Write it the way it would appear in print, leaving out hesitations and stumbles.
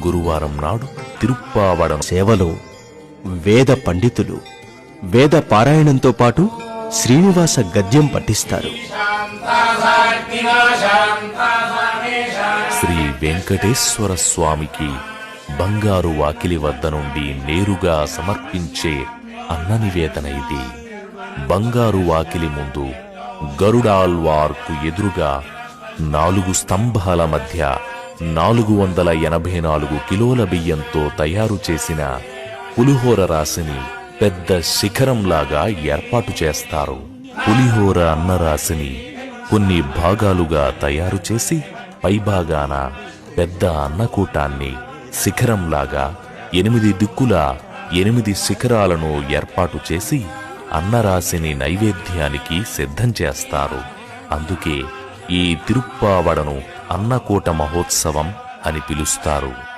గురువారం నాడు తిరుప్పావడం సేవలో వేద పండితులు వేద పారాయణంతో పాటు శ్రీనివాస గద్యం పఠిస్తారు. శ్రీ వెంకటేశ్వర స్వామికి బంగారు వాకిలి వద్ద నుండి నేరుగా సమర్పించే అన్న నివేదన ఇది. బంగారు వాకిలి ముందు గరుడాల్వార్కు ఎదురుగా 4 స్తంభాల మధ్య 484 కిలోల బియ్యంతో తయారు చేసిన పులిహోర రాశిని పెద్ద శిఖరంలాగా ఏర్పాటు చేస్తారు. పులిహోర అన్నరాశిని కొన్ని భాగాలుగా తయారు చేసి పైభాగాన పెద్ద అన్నకూటాన్ని శిఖరంలాగా 8 దిక్కులా 8 శిఖరాలను ఏర్పాటు చేసి అన్నరాశిని నైవేద్యానికి సిద్ధం చేస్తారు. అందుకే ఈ తిరుప్పావడను అన్నకూట మహోత్సవం అని పిలుస్తారు.